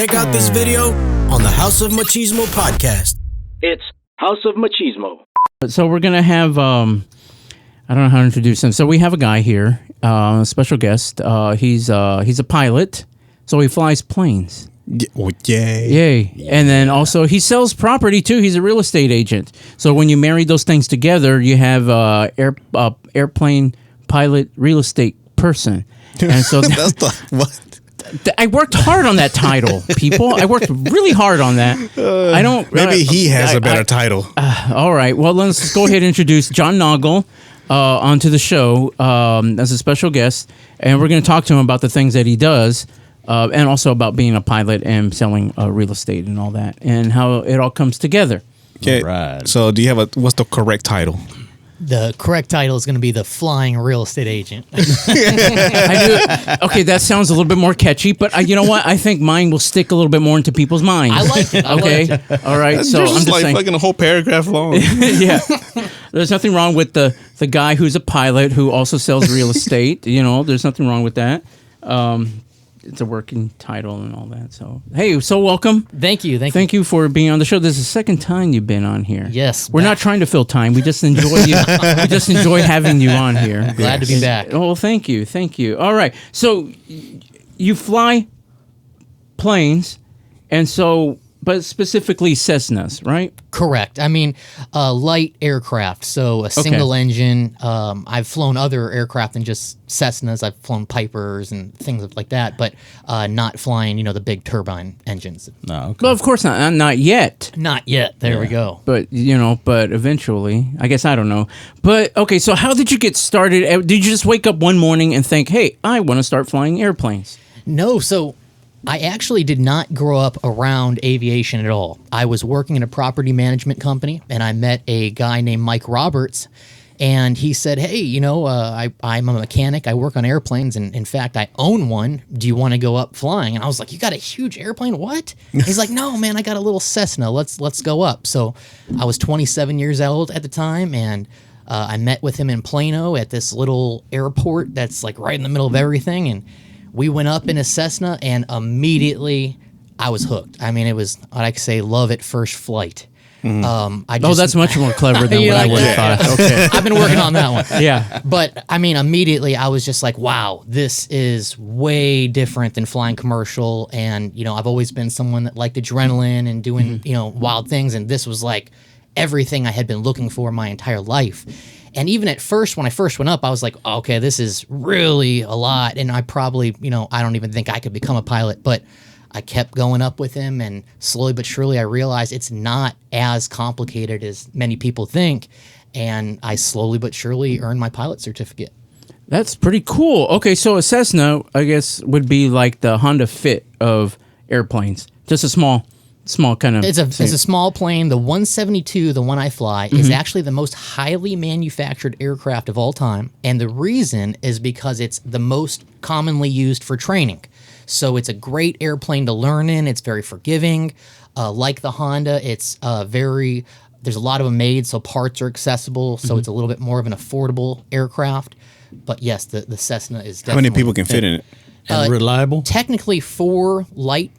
Check out this video on the House of Machismo podcast. It's House of Machismo. So we're going to have, I don't know how to introduce him. So we have a guy here, a special guest. He's a pilot, so he flies planes. Yay. And then also he sells property too. He's a real estate agent. So when you marry those things together, you have airplane pilot real estate person. And so that's what? I worked hard on that title, people. I worked really hard on that. I don't. Maybe he has a better title. All right. Well, let's go ahead and introduce John Naugle onto the show as a special guest, and we're going to talk to him about the things that he does, and also about being a pilot and selling real estate and all that, and how it all comes together. Okay. Right. So, do you have what's the correct title? The correct title is going to be the flying real estate agent. Okay, that sounds a little bit more catchy, but you know what? I think mine will stick a little bit more into people's minds. I like it. Okay, all right. So There's I'm just just saying, fucking a whole paragraph long. yeah. There's nothing wrong with the guy who's a pilot who also sells real estate. You know, there's nothing wrong with that. It's a working title and all that. So, hey, so welcome. Thank you. Thank you for being on the show. This is the second time you've been on here. Yes. We're not trying to fill time. We just enjoy you. We just enjoy having you on here. Glad to be back. Oh, thank you. Thank you. All right. So you fly planes, and so, but specifically Cessnas, right? Correct. I mean, light aircraft, so a single engine. I've flown other aircraft than just Cessnas. I've flown Pipers and things like that, but not flying, the big turbine engines. No, okay. Well, of course not. Not yet. Not yet. There we go. But, but eventually, I guess I don't know. But, okay, so how did you get started? Did you just wake up one morning and think, hey, I want to start flying airplanes? No, so I actually did not grow up around aviation at all. I was working in a property management company, and I met a guy named Mike Roberts, and he said, hey, I'm a mechanic. I work on airplanes, and in fact, I own one. Do you want to go up flying? And I was like, you got a huge airplane? What? He's like, no, man, I got a little Cessna. Let's go up. So I was 27 years old at the time, and I met with him in Plano at this little airport that's like right in the middle of everything, and we went up in a Cessna, and immediately I was hooked. I mean, it was, I'd say, love at first flight. That's much more clever than what I would have thought. Okay. I've been working on that one. Yeah. But, I mean, immediately I was just like, wow, this is way different than flying commercial. And, I've always been someone that liked adrenaline and doing, wild things. And this was like everything I had been looking for my entire life. And even at first, when I first went up, I was like, okay, this is really a lot. And I probably, I don't even think I could become a pilot. But I kept going up with him. And slowly but surely, I realized it's not as complicated as many people think. And I slowly but surely earned my pilot certificate. That's pretty cool. Okay, so a Cessna, I guess, would be like the Honda Fit of airplanes. Just a small kind of. It's a small plane. The 172, the one I fly, is actually the most highly manufactured aircraft of all time. And the reason is because it's the most commonly used for training. So it's a great airplane to learn in. It's very forgiving. Like the Honda, it's there's a lot of them made, so parts are accessible. So it's a little bit more of an affordable aircraft. But yes, the Cessna is definitely. How many people can fit in it? And reliable? Technically 4 light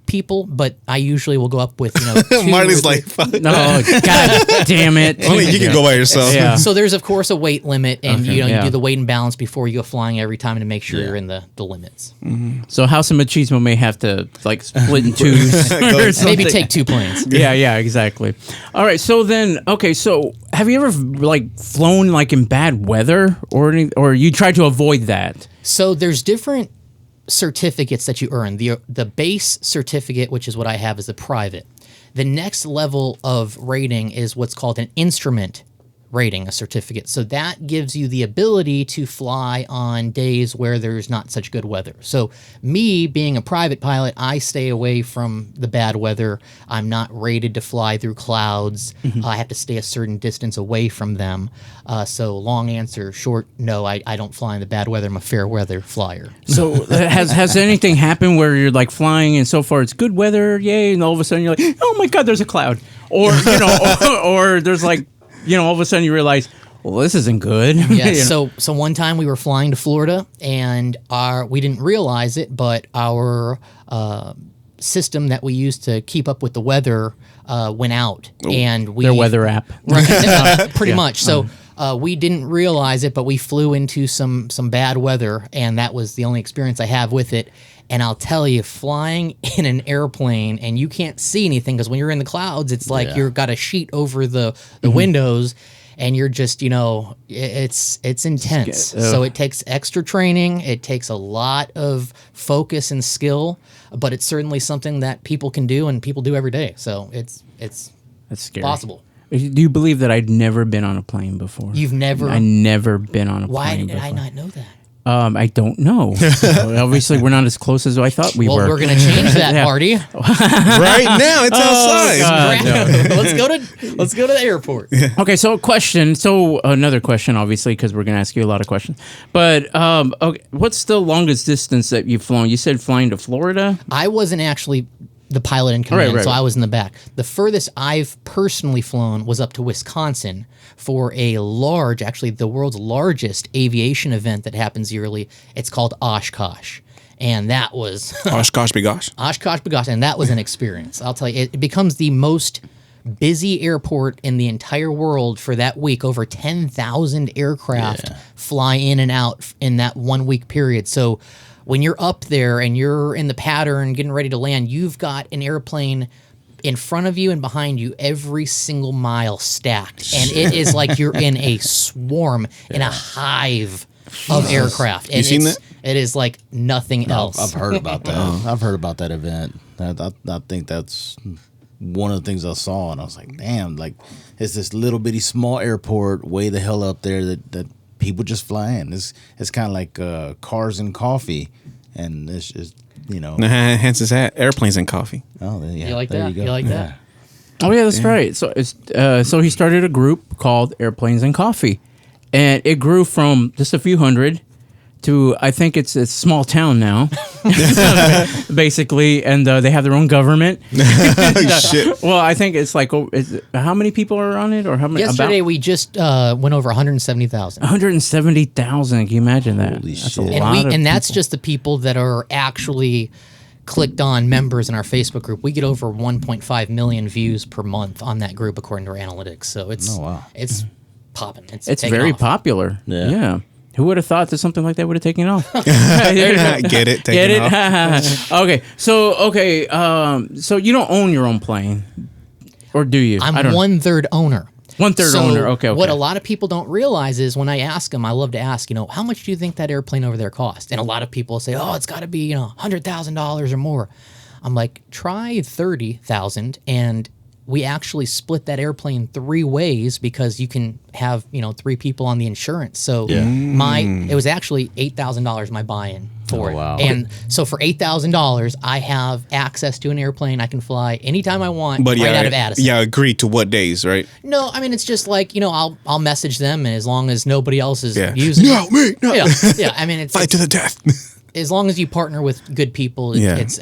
people, but I usually will go up with 2 Marty's like, fuck. No, God damn it. Only you can go by yourself. Yeah. So there's of course a weight limit, and Okay, you yeah. do the weight and balance before you go flying every time to make sure you're in the limits. So House of Machismo may have to like split in twos or something. Maybe take 2 planes. Yeah, exactly. All right, so then, okay, so have you ever like flown like in bad weather or you try to avoid that? So there's different certificates that you earn. The base certificate, which is what I have, is the private. The next level of rating is what's called an instrument rating, a certificate. So that gives you the ability to fly on days where there's not such good weather. So me being a private pilot, I stay away from the bad weather. I'm not rated to fly through clouds. I have to stay a certain distance away from them. So long answer, short, no, I don't fly in the bad weather. I'm a fair weather flyer. So has anything happened where you're like flying and so far it's good weather, yay, and all of a sudden you're like, oh my God, there's a cloud. Or, or there's like, all of a sudden you realize, well, this isn't good. Yeah. So one time we were flying to Florida, and we didn't realize it, but our system that we use to keep up with the weather went out, and we Their weather app. pretty much. So we didn't realize it, but we flew into some bad weather, and that was the only experience I have with it. And I'll tell you, flying in an airplane and you can't see anything because when you're in the clouds, it's like you've got a sheet over the windows, and you're just, it's intense. So it takes extra training. It takes a lot of focus and skill, but it's certainly something that people can do and people do every day. So it's That's scary. possible. Do you believe that I'd never been on a plane before? You've never? I never been on a Why plane did before. I not know that? I don't know. Obviously, we're not as close as I thought we were. Well, we're going to change that, Marty. Right now, it's outside. Let's go to the airport. Okay, so another question, obviously, because we're going to ask you a lot of questions. But okay, what's the longest distance that you've flown? You said flying to Florida? I wasn't actually the pilot in command, Right. so I was in the back. The furthest I've personally flown was up to Wisconsin for actually the world's largest aviation event that happens yearly. It's called Oshkosh. And that was Oshkosh Begosh. Oshkosh Begosh, and that was an experience. I'll tell you, it becomes the most busy airport in the entire world for that week. Over 10,000 aircraft fly in and out in that 1 week period. So when you're up there and you're in the pattern getting ready to land, you've got an airplane in front of you and behind you every single mile stacked. And it is like you're in a swarm, in a hive of aircraft. And You seen that? It is like nothing else. I've heard about that. I've heard about that event. I think that's one of the things I saw, and I was like, damn, like it's this little bitty small airport way the hell up there that people just fly in. It's kind of like cars and coffee, and it's just, Hence his hat. Airplanes and coffee. Oh, yeah. You like there that? You, go. You like that? Oh, yeah, that's right. So so he started a group called Airplanes and Coffee. And it grew from just a few hundred to, I think it's a small town now, basically, and they have their own government. Shit. Well, I think it's like, how many people are on it, or how many? Yesterday we just went over 170,000. 170,000. Can you imagine that? Holy That's shit. a And lot of that's people. just the people that are actually clicked on members in our Facebook group. We get over 1.5 million views per month on that group according to our analytics. So it's it's popping. It's taking very off. popular. Yeah. Who would have thought that something like that would have taken off? Get it? Get Taken it? off. Okay. So you don't own your own plane, or do you? I I'm don't know. 1/3 owner. 1/3 So owner. Okay. What a lot of people don't realize is when I ask them, I love to ask, how much do you think that airplane over there cost? And a lot of people say, oh, it's got to be, $100,000 or more. I'm like, try 30,000, and we actually split that airplane 3 ways because you can have 3 people on the insurance. So it was actually $8,000 my buy-in for it. wow. And so for $8,000, I have access to an airplane. I can fly anytime I want, But right out of Addison. Yeah, agree to what days, right? No, I mean it's just like I'll message them, and as long as nobody else is Yeah. using No, me, no. yeah. I mean it's Fight to the death. as long as you partner with good people, Yeah. it's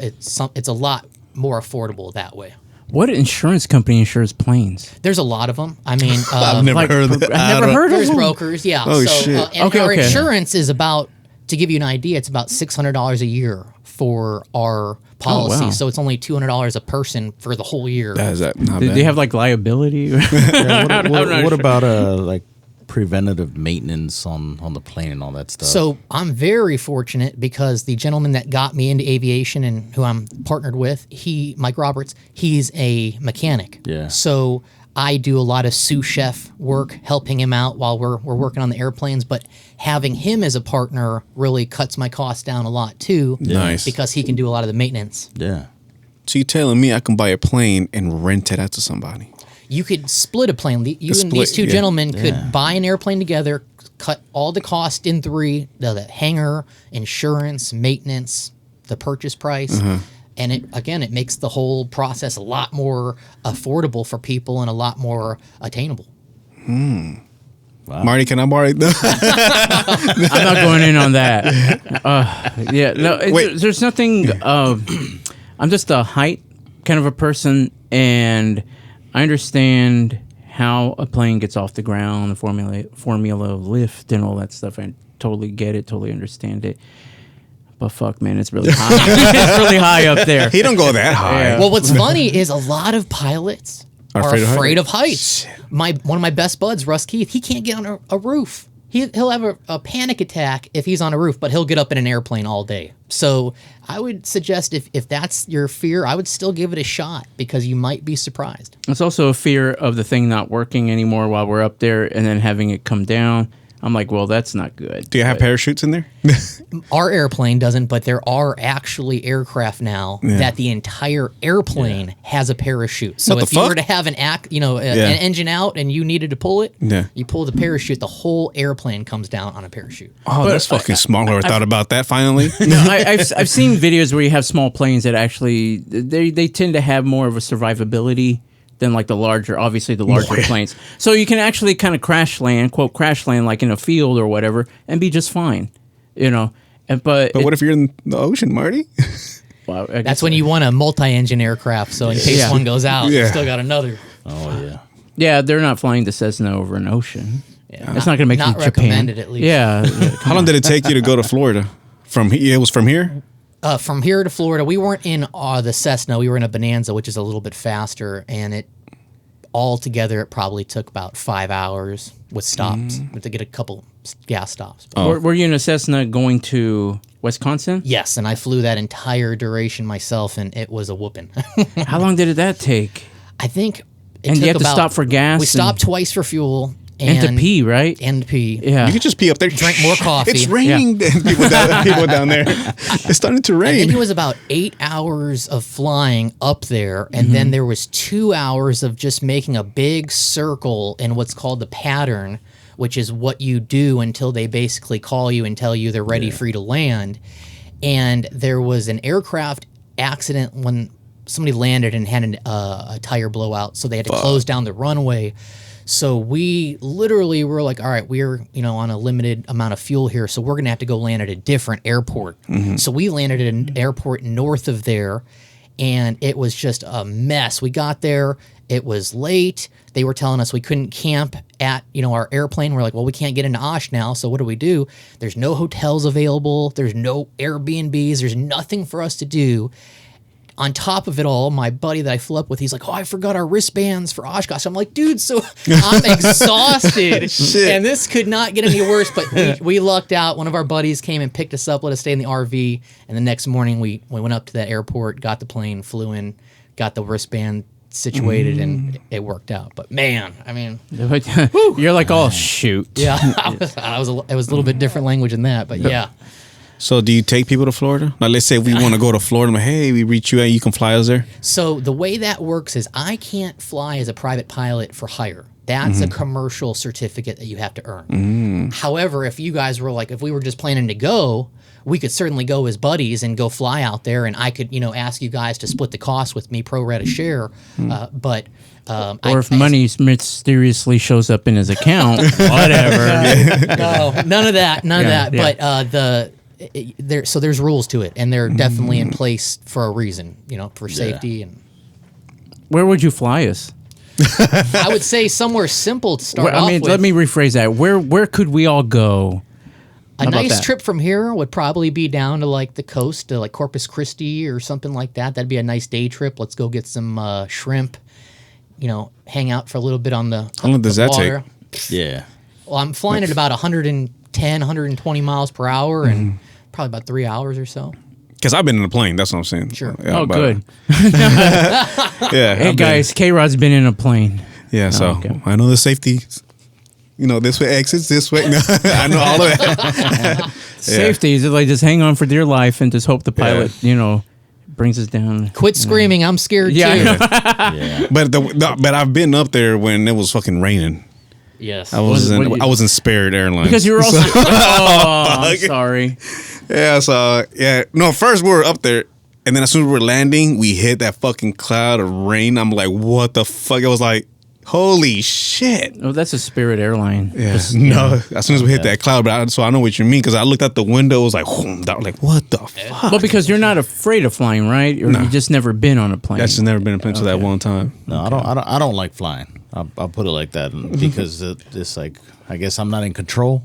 a lot more affordable that way. What insurance company insures planes? There's a lot of them. I mean, I've never heard of that. I've never heard of there's them. brokers, yeah. Oh, so, shit. And Okay, our okay. insurance is about, to give you an idea, it's about $600 a year for our policy. wow. So it's only $200 a person for the whole year. That is that. Not Do bad. they have like liability? What about like preventative maintenance on the plane and all that stuff? So I'm very fortunate because the gentleman that got me into aviation and who I'm partnered with, Mike Roberts, he's a mechanic. Yeah. So I do a lot of sous chef work, helping him out while we're working on the airplanes. But having him as a partner really cuts my costs down a lot too. Nice. Because he can do a lot of the maintenance. yeah. So you telling me I can buy a plane and rent it out to somebody? You could split a plane. You and split, these two yeah. gentlemen could buy an airplane together, cut all the cost in 3, the hangar, insurance, maintenance, the purchase price. And it makes the whole process a lot more affordable for people and a lot more attainable. Marty, can I borrow it? I'm not going in on that. Wait. There's nothing. I'm just a height kind of a person, and I understand how a plane gets off the ground, the formula of lift, and all that stuff. I totally get it, totally understand it. But fuck, man, it's really high. It's really high up there. He don't go that high. Yeah. Well, what's funny is a lot of pilots are afraid of heights. One of my best buds, Russ Keith, he can't get on a roof. He'll have a panic attack if he's on a roof, but he'll get up in an airplane all day. So I would suggest if that's your fear, I would still give it a shot because you might be surprised. It's also a fear of the thing not working anymore while we're up there and then having it come down. I'm like, well, that's not good. Do you have parachutes in there? Our airplane doesn't, but there are actually aircraft now that the entire airplane has a parachute. So if you were to have an engine out and you needed to pull it, you pull the parachute, the whole airplane comes down on a parachute. Oh, that's fucking smart. I thought about that finally. No, I've seen videos where you have small planes that actually they tend to have more of a survivability than like the larger planes. So you can actually kind of crash land, quote crash land, like in a field or whatever, and be just fine, you know. But what if you're in the ocean, Marty? Well, that's when you want a multi-engine aircraft, so in case one goes out, you still got another. Oh yeah. Yeah, they're not flying the Cessna over an ocean. Yeah. It's not going to make it to Japan. Recommended, at least. Yeah. How long did it take you to go to Florida? It was from here? From here to Florida, we weren't in the Cessna. We were in a Bonanza, which is a little bit faster, and it probably took about 5 hours with stops. We had to get a couple gas stops. Were you in a Cessna going to Wisconsin? Yes, and I flew that entire duration myself, and it was a whooping. How long did that take? I think it And took you have to about- stop for gas? We stopped twice for fuel. And to pee, right? And to pee. Yeah. You could just pee up there. Drink more coffee. It's raining. People down there. It's starting to I think rain. it was about 8 hours of flying up there, and then there was 2 hours of just making a big circle in what's called the pattern, which is what you do until they basically call you and tell you they're ready for you to land. And there was an aircraft accident when somebody landed and had a tire blowout, so they had to close down the runway. So we literally were like, all right, we're on a limited amount of fuel here, so we're going to have to go land at a different airport. So we landed at an airport north of there, and it was just a mess. We got there, it was late. They were telling us we couldn't camp at our airplane. We're like, well, we can't get into Osh now, so what do? There's no hotels available. There's no Airbnbs. There's nothing for us to do. On top of it all, my buddy that I flew up with, he's like, oh, I forgot our wristbands for Oshkosh. I'm like, dude, so I'm exhausted. And this could not get any worse, but we lucked out. One of our buddies came and picked us up, let us stay in the RV, and the next morning we went up to the airport, got the plane, flew in, got the wristband situated, and it worked out. But man, I mean... You're like, oh, shoot. Yeah, it was a little bit different language than that, but yeah. So do you take people to Florida? Now, let's say we want to go to Florida. I'm like, hey, we reach you out. You can fly us there? So the way that works is I can't fly as a private pilot for hire. That's a commercial certificate that you have to earn. However, if you guys were like, if we were just planning to go, we could certainly go as buddies and go fly out there, and I could, ask you guys to split the cost with me, pro rata share. But or if money mysteriously shows up in his account, whatever. No, none of that. But there's rules to it, and they're definitely in place for a reason, for safety. And where would you fly us? I would say somewhere simple to start off with. Let me rephrase that. Where could we all go? A nice trip from here would probably be down to like the coast, to like Corpus Christi or something like that. That'd be a nice day trip. Let's go get some shrimp, hang out for a little bit on the How long does that water. take? Yeah. Well, I'm flying at about 110, 120 miles per hour and probably about 3 hours or so. Because I've been in a plane. That's what I'm saying. Sure. Oh, good. Yeah. Hey, guys, K-Rod's been in a plane. Yeah, so okay. I know the safety. This way exits, this way. No, I know all of it. Safety is like just hang on for dear life and just hope the pilot, brings us down. Quit screaming! I'm scared too. Yeah. But I've been up there when it was fucking raining. Yes. I was in Spirit Airlines. Because you were also... I'm sorry. Yeah, so, no, first we were up there, and then as soon as we were landing, we hit that fucking cloud of rain. I'm like, what the fuck? It was like, holy shit. Oh, that's a Spirit airline. Yeah, Just, no, as soon as we hit that cloud, so I know what you mean, because I looked out the window, it was like, like, what the fuck? But because you're not afraid of flying, right? Or you've just never been on a plane. That's just never been a plane until that one time. No, I don't like flying. I'll put it like that because it's like, I guess I'm not in control.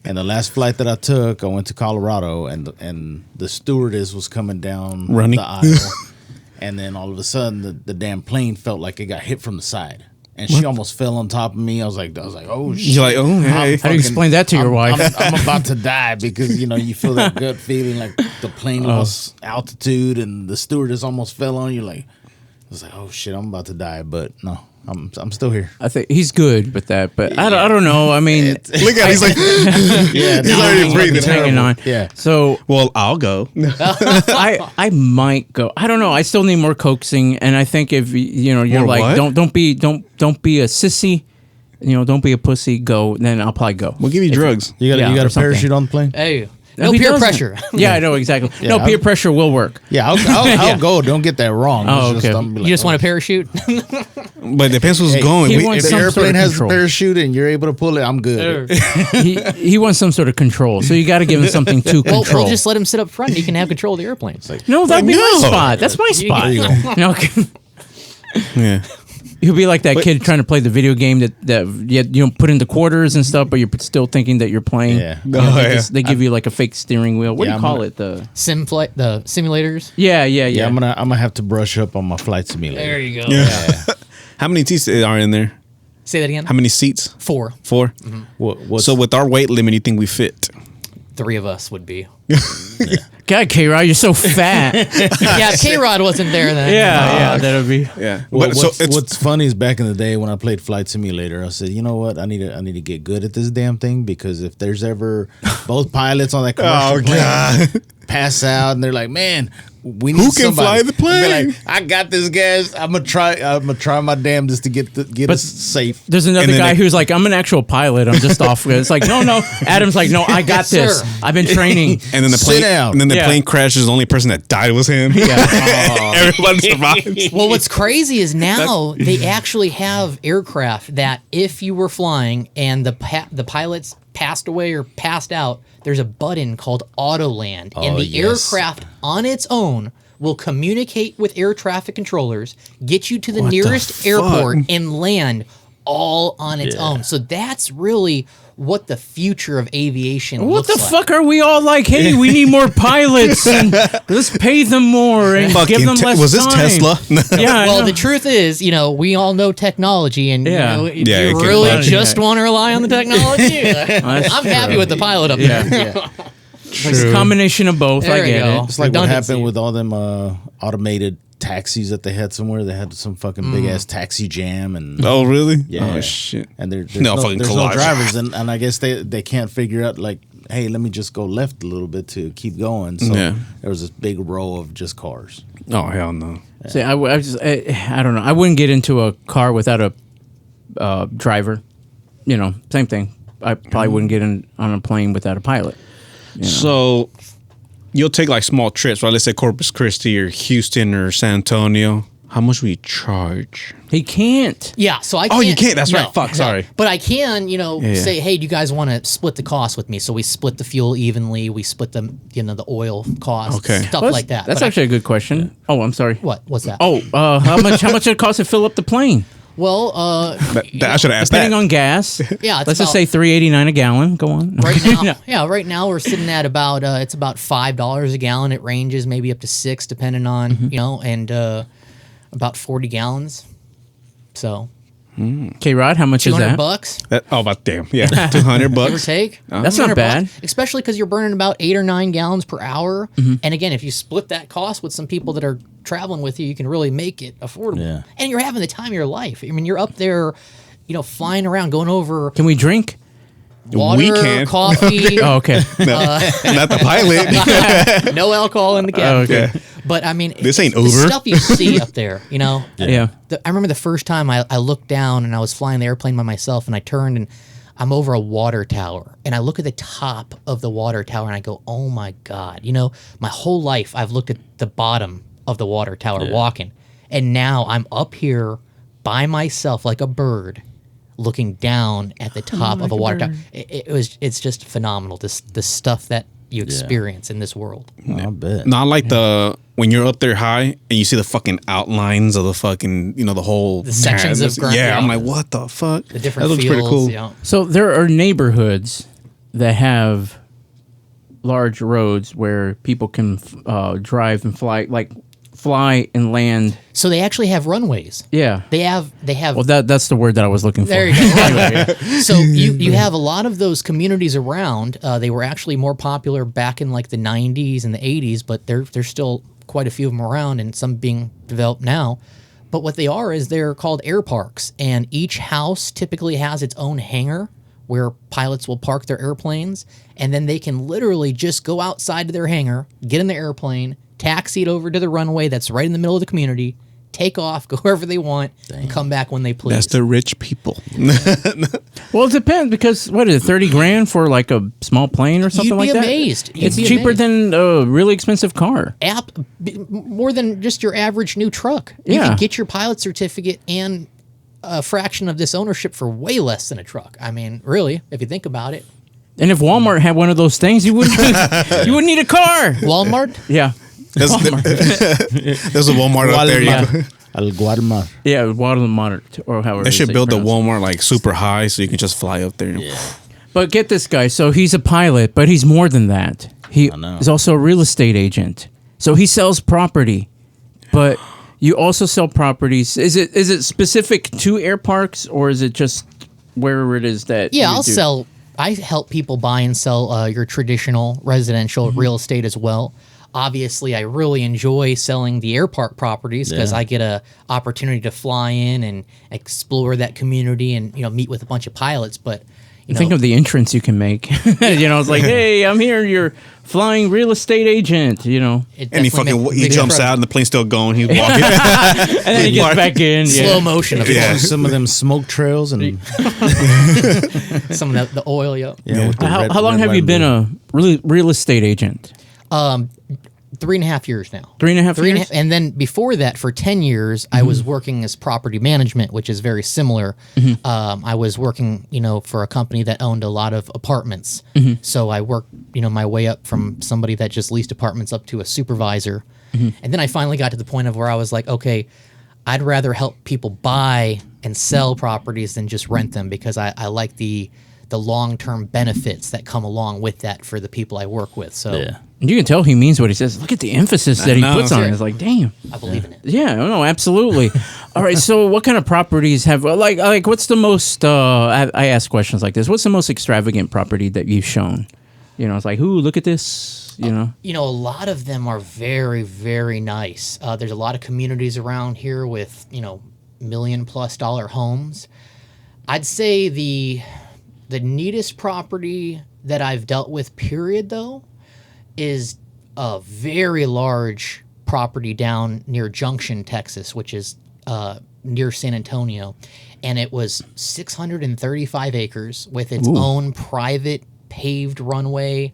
And the last flight that I took, I went to Colorado, and the stewardess was coming down Running. the aisle, and then all of a sudden the damn plane felt like it got hit from the side, and she almost fell on top of me. I was like, oh shit! You're like, oh hey. How do you explain that to your wife? I'm about to die because you feel that gut feeling like the plane lost altitude, and the stewardess almost fell on you. Like, I was like, oh shit, I'm about to die, but no. I'm still here. I think he's good with that, but I don't know. I mean, Look at him. He's like, he's already breathing. he's hanging on. Yeah. So Well, I'll go. I might go. I don't know. I still need more coaxing, and I think if you're More like, what? don't be a sissy. Don't be a pussy. Go. Then I'll probably go. We'll give you drugs. You got or a something. parachute on the plane? Hey, No, no he peer doesn't. pressure. Yeah, I know exactly. No, Yeah, peer pressure will work. Yeah, I'll go. Don't get that wrong. Oh, okay. I'm You just want a parachute? But it depends who's going. he We- wants If some the sort airplane of has control. a parachute and you're able to pull it, I'm good. he wants some sort of control. So you got to give him something to Well, control. we'll just let him sit up front. And he can have control of the airplane. No, that'd be my no. spot. That's my spot. There you go. No, yeah. he'll be like that kid trying to play the video game that you put in the quarters and stuff, but you're still thinking that you're playing. Yeah. You know, Oh, they, yeah. they give you like a fake steering wheel. What do Yeah, you call I'm it? The The simulators. yeah. Yeah, I'm gonna have to brush up on my flight simulator. There you go. Yeah. How many seats are in there? Say that again. How many seats? 4. 4. What's So with our weight limit, you think we fit? 3 of us would be. God, K-Rod, you're so fat. Yeah, if K-Rod wasn't there then. yeah, that'd be. Yeah. Well, But so it's what's funny is back in the day when I played Flight Simulator, I said, you know what, I need to get good at this damn thing, because if there's ever both pilots on that commercial plane pass out and they're like, man, we need Who can somebody. fly the plane? I'd be like, I got this, guys. I'm gonna try my damnest to get us safe. There's another And then guy they- who's like, I'm an actual pilot. I'm just off. It's like, no. Adam's like, no, I got this. Sir. I've been training. and then the Sit plane down. and then the Yeah. plane crashes. The only person that died was him. Everybody survives. Well, what's crazy is now they actually have aircraft that if you were flying and the pilots passed away or passed out, there's a button called auto land, and the yes. aircraft on its own will communicate with air traffic controllers, get you to the nearest airport, and land all on its own. So that's really what the future of aviation What looks the like. fuck are we all like? Hey, we need more pilots and let's pay them more and Fucking give them less was this time. Tesla? Yeah. I Well, know. the truth is, we all know technology, and Yeah. you Yeah, it you can really fly. just want to rely on the technology. That's I'm happy true. with the pilot up Yeah. there. It's a combination of both. There I you get go. it. It's like what Redundancy. happened with all them automated taxis that they had somewhere. They had some fucking big ass taxi jam, and Oh really? yeah, Oh shit. and there's No, fucking there's collage. no drivers, and I guess they can't figure out, like, hey, let me just go left a little bit to keep going. So Yeah. there was this big row of just cars. Oh hell no. See, I don't know. I wouldn't get into a car without a driver. Same thing. I probably wouldn't get on a plane without a pilot. So you'll take like small trips, right? Let's say Corpus Christi or Houston or San Antonio. How much will you charge? He can't. Yeah, so I Oh, can't. you can't. That's right. Fuck, sorry. But I can, yeah. say, hey, do you guys want to split the cost with me? So we split the fuel evenly. We split the, the oil costs, Okay. stuff Well, like that. That's But actually a good question. Oh, I'm sorry. what's that? Oh, how much did it cost to fill up the plane? Well, I should have asked Depending that. on gas. Yeah, it's Let's just about- say $3.89 a gallon. Go on. right now, right now we're sitting at about it's about $5 a gallon. It ranges maybe up to $6 depending on and about 40 gallons. So K-Rod, how much is that? $200 About damn. Yeah. $200 give or bucks. take. That's not 200 bad. bucks, especially because you're burning about 8 or 9 gallons per hour. Mm-hmm. And again, if you split that cost with some people that are traveling with you, you can really make it affordable. Yeah. And you're having the time of your life. I mean, you're up there, flying around, going over Can we drink? water, We can. coffee, Oh, okay. Not the pilot. no alcohol in the Oh, cabin. okay. But I mean, This ain't the Uber. stuff you see up there, Yeah. I remember the first time I looked down and I was flying the airplane by myself, and I turned and I'm over a water tower, and I look at the top of the water tower and I go, oh my God, my whole life I've looked at the bottom of the water tower walking, and now I'm up here by myself like a bird looking down at the top of a water tower. It's just phenomenal, the stuff that you experience in this world. I bet. Not like when you're up there high and you see the fucking outlines of the fucking, the whole The sections of ground, Yeah, yeah. I'm like, what the fuck? The different that looks fields, pretty cool. yeah. So there are neighborhoods that have large roads where people can drive and fly and land. So they actually have runways. Yeah. They have. Well, that's the word that I was looking for. There you go. So you have a lot of those communities around. They were actually more popular back in like the 90s and the 80s, but there's still quite a few of them around, and some being developed now. But what they are is they're called air parks, and each house typically has its own hangar where pilots will park their airplanes, and then they can literally just go outside to their hangar, get in the airplane, taxi it over to the runway that's right in the middle of the community, take off, go wherever they want, and come back when they please. That's the rich people. Well, it depends because what is it, $30,000 for like a small plane or something like that? You'd be amazed. It's cheaper than a really expensive car. More than just your average new truck. You Yeah. can get your pilot certificate and a fraction of this ownership for way less than a truck. I mean, really, if you think about it. And if Walmart had one of those things, you wouldn't need a car. Walmart? Yeah. There's a Walmart out there. Yeah. Al Guadalmar. Yeah, Walmart or however. They should you build the pronounce it. Walmart like super high so you can just fly up there. But get this guy. So he's a pilot, but he's more than that. He know. is also a real estate agent. So he sells property, but you also sell properties. Is it specific to air parks, or is it just wherever it is that? Yeah, you I'll do? sell. I help people buy and sell your traditional residential real estate as well. Obviously, I really enjoy selling the air park properties because I get a opportunity to fly in and explore that community and meet with a bunch of pilots. But Think of the entrance you can make. It's like, hey, I'm here, your flying real estate agent. it And he definitely he jumps out and the plane's still going. He's walking. And then he gets back in. slow motion. Of Yeah. course. Some of them smoke trails and Some of the oil. with the How red- long red, have white, you and been blue. a real estate agent? 3.5 years now. 3.5 years? And then before that, for 10 years, I was working as property management, which is very similar. I was working, for a company that owned a lot of apartments. So I worked, my way up from somebody that just leased apartments up to a supervisor. And then I finally got to the point of where I was like, okay, I'd rather help people buy and sell properties than just rent them because I like the long-term benefits that come along with that for the people I work with. So Yeah. You can tell he means what he says. Look at the emphasis that he know. puts on it. Sure. It's like, damn. I believe in it. Yeah, no, absolutely. All right, so what kind of properties have like what's the most I ask questions like this. What's the most extravagant property that you've shown? It's like, ooh, look at this, A lot of them are very, very nice. There's a lot of communities around here with, $1 million+ homes. I'd say the neatest property that I've dealt with, period, though, is a very large property down near Junction, Texas, which is near San Antonio. And it was 635 acres with its own private paved runway.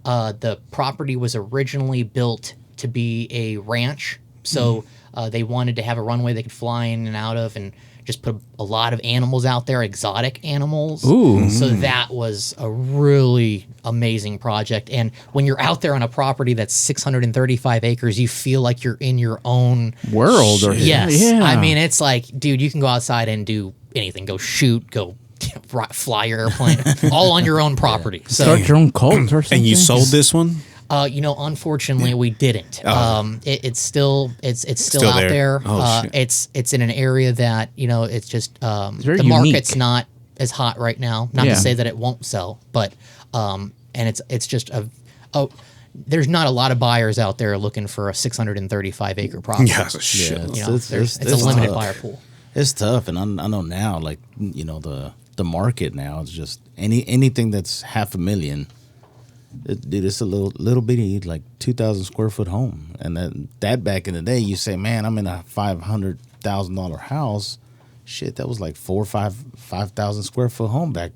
The property was originally built to be a ranch. So they wanted to have a runway they could fly in and out of and just put a lot of animals out there, exotic animals. Ooh. So that was a really amazing project. And when you're out there on a property that's 635 acres, you feel like you're in your own world or Yes. Yeah. I mean, it's like, dude, you can go outside and do anything. Go shoot, go fly your airplane, all on your own property. So, start your own cult or something. And you sold this one? unfortunately, we didn't. It's still out there. there. Oh, shit. It's in an area that it's just very the market's unique. not as hot right now. Not Yeah. to say that it won't sell, but and it's just there's not a lot of buyers out there looking for a 635 acre property. Yeah, it's a shit. Yeah, It's a limited tough. buyer pool. It's tough, and I know now, like the market now is just anything that's $500,000. Dude, it's a little bitty, like 2,000 square foot home, and that back in the day, you say, man, I'm in a $500,000 house. Shit, that was like 5,000 square foot home back,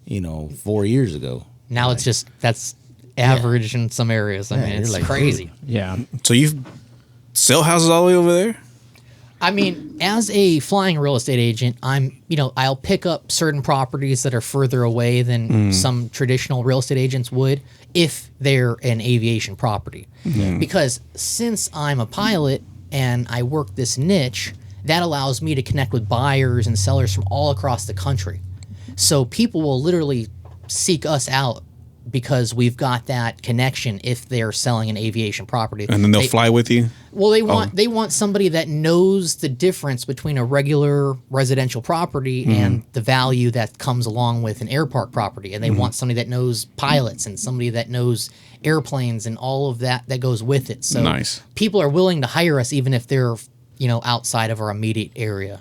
4 years ago. Now it's just that's average in some areas. I mean, you're it's like, crazy. Yeah. So you sell houses all the way over there? I mean, as a flying real estate agent, I'll pick up certain properties that are further away than some traditional real estate agents would if they're an aviation property. Because since I'm a pilot and I work this niche, that allows me to connect with buyers and sellers from all across the country. So people will literally seek us out because we've got that connection if they're selling an aviation property. And then they'll fly with you? Well, they want somebody that knows the difference between a regular residential property and the value that comes along with an air park property. And they want somebody that knows pilots and somebody that knows airplanes and all of that goes with it. So nice. People are willing to hire us even if they're, outside of our immediate area.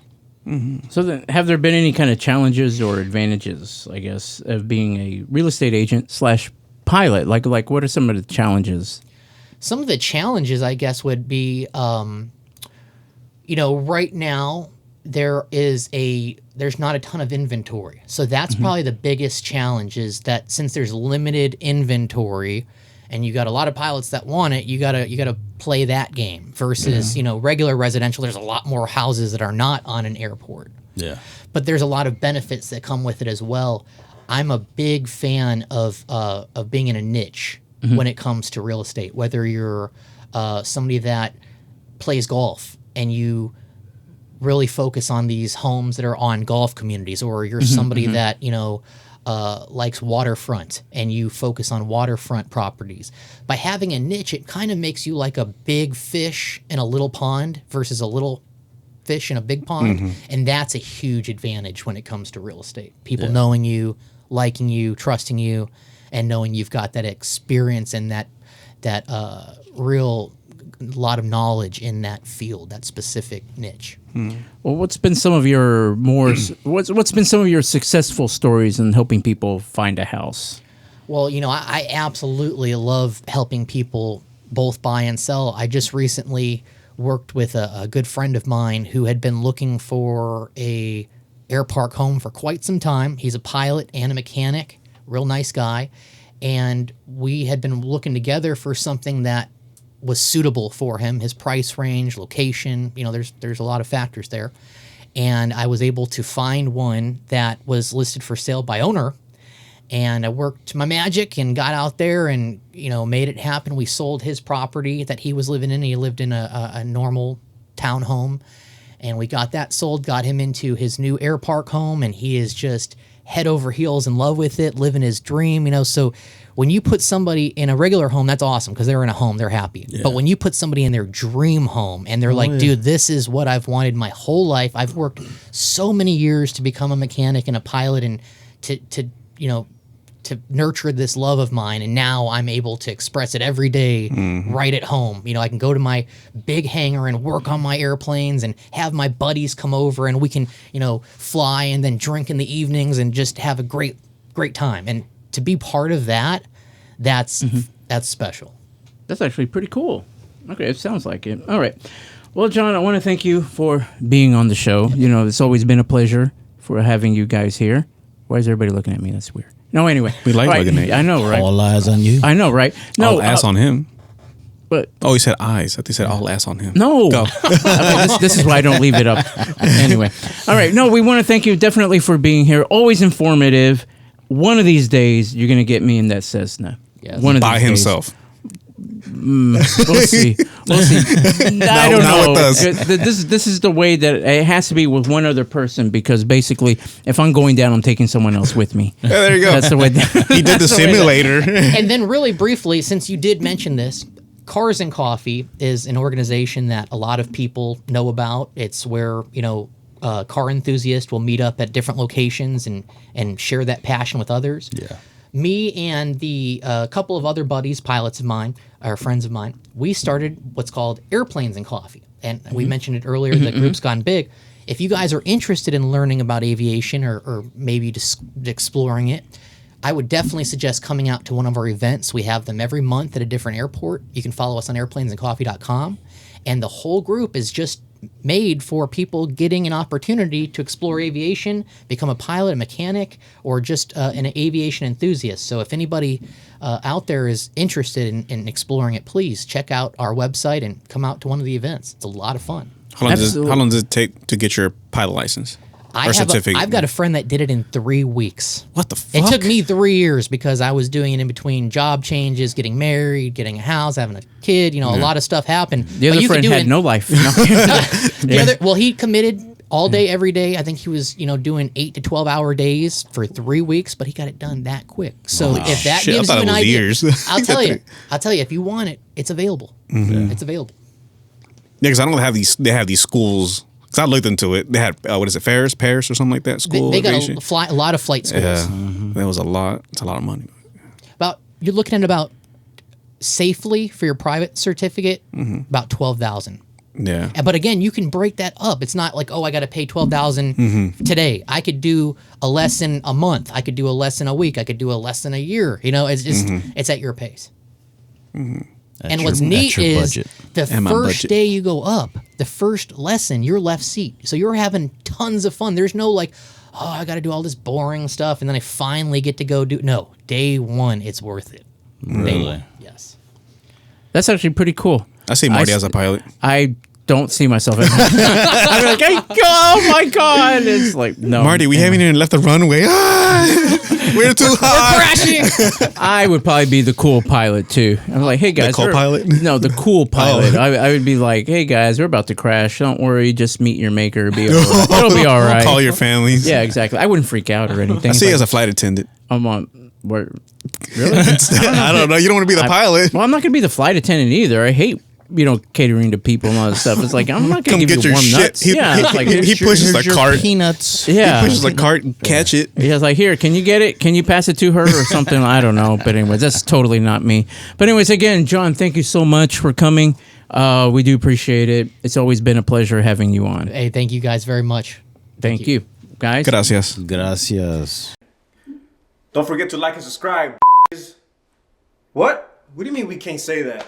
So then, have there been any kind of challenges or advantages, I guess, of being a real estate agent / pilot? Like what are some of the challenges? Some of the challenges, I guess, would be, right now there's not a ton of inventory. So that's probably the biggest challenge is that since there's limited inventory and you got a lot of pilots that want it, you gotta play that game versus, regular residential. There's a lot more houses that are not on an airport. Yeah. But there's a lot of benefits that come with it as well. I'm a big fan of being in a niche when it comes to real estate, whether you're somebody that plays golf and you really focus on these homes that are on golf communities, or you're somebody that, likes waterfront and you focus on waterfront properties. By having a niche, it kind of makes you like a big fish in a little pond versus a little fish in a big pond. And that's a huge advantage when it comes to real estate. People knowing you, liking you, trusting you, and knowing you've got that experience and that real lot of knowledge in that field, that specific niche. Well, what's been some of your what's been some of your successful stories in helping people find a house? Well, I absolutely love helping people both buy and sell. I just recently worked with a good friend of mine who had been looking for a air park home for quite some time. He's a pilot and a mechanic, real nice guy, and we had been looking together for something that was suitable for him, his price range, location, there's a lot of factors there. And I was able to find one that was listed for sale by owner, and I worked my magic and got out there and, made it happen. We sold his property that he was living in. He lived in a normal townhome, and we got that sold, got him into his new air park home, and he is just head over heels in love with it, living his dream, So when you put somebody in a regular home, that's awesome because they're in a home, they're happy. Yeah. But when you put somebody in their dream home and they're dude, this is what I've wanted my whole life. I've worked so many years to become a mechanic and a pilot and to nurture this love of mine, and now I'm able to express it every day right at home. I can go to my big hangar and work on my airplanes and have my buddies come over and we can, fly and then drink in the evenings and just have a great time. And to be part of that, that's special. That's actually pretty cool. Okay, it sounds like it. All right. Well, John, I want to thank you for being on the show. It's always been a pleasure for having you guys here. Why is everybody looking at me? That's weird. No, anyway. We like looking at you. I know, right? All eyes on you. I know, right? No, all ass on him. But he said eyes. I think he said all ass on him. No. Go. This is why I don't leave it up. Anyway. All right. No, we want to thank you definitely for being here. Always informative. One of these days, you're going to get me in that Cessna. Yes. One of by these himself. Days. We'll see. I don't know. This is the way that it has to be with one other person, because basically, if I'm going down, I'm taking someone else with me. Yeah, there you go. That's the way. He did the simulator. And then, really briefly, since you did mention this, Cars and Coffee is an organization that a lot of people know about. It's where car enthusiasts will meet up at different locations and share that passion with others. Yeah. Me and the couple of other buddies, pilots of mine, or friends of mine, we started what's called Airplanes and Coffee. And we mentioned it earlier, the group's gone big. If you guys are interested in learning about aviation or maybe just exploring it, I would definitely suggest coming out to one of our events. We have them every month at a different airport. You can follow us on airplanesandcoffee.com. And the whole group is just made for people getting an opportunity to explore aviation, become a pilot, a mechanic, or just an aviation enthusiast. So if anybody out there is interested in exploring it, please check out our website and come out to one of the events. It's a lot of fun. How long does it take to get your pilot license? I've got a friend that did it in 3 weeks. What the fuck? It took me 3 years because I was doing it in between job changes, getting married, getting a house, having a kid. A lot of stuff happened. The other friend had no life. No. Well, he committed all day, every day. I think he was, doing 8 to 12-hour days for 3 weeks, but he got it done that quick. So if that Shit, I gives thought you it an was idea, years. I'll tell you, if you want it, it's available. It's available. Yeah, because I don't have these. They have these schools. Because I looked into it. They had what is it, Paris or something like that? School. They got aviation? a lot of flight schools. Yeah, that was a lot. It's a lot of money. You're looking at about safely for your private certificate, about $12,000. Yeah. But again, you can break that up. It's not like, I got to pay $12,000 today. I could do a lesson a month. I could do a lesson a week. I could do a lesson a year. It's just it's at your pace. And what's neat is the first day you go up, the first lesson, you're left seat. So you're having tons of fun. There's no like, I got to do all this boring stuff, and then I finally get to go do. No, day one, it's worth it. Really? Yes. That's actually pretty cool. I see Marty as a pilot. I don't see myself as I'm like, oh my God. It's like, no. Marty, we haven't even left the runway. We're too high. Crashing. I would probably be the cool pilot too. I'm like, hey guys. co-pilot? No, the cool pilot. I would be like, hey guys, we're about to crash. Don't worry. Just meet your maker. It'll be all right. Call your families. Yeah, exactly. I wouldn't freak out or anything. I see you as a flight attendant. I'm on. Where? Really? I don't know. You don't want to be the pilot. Well, I'm not going to be the flight attendant either. I hate, catering to people and all that stuff. It's like, I'm not going to give you warm nuts. He pushes the cart. Peanuts. Yeah. He pushes the cart and catch it. He's like, here, can you get it? Can you pass it to her or something? I don't know. But anyways, that's totally not me. But anyways, again, John, thank you so much for coming. We do appreciate it. It's always been a pleasure having you on. Hey, thank you guys very much. Thank you, guys. Gracias. Gracias. Don't forget to like and subscribe. What? What do you mean we can't say that?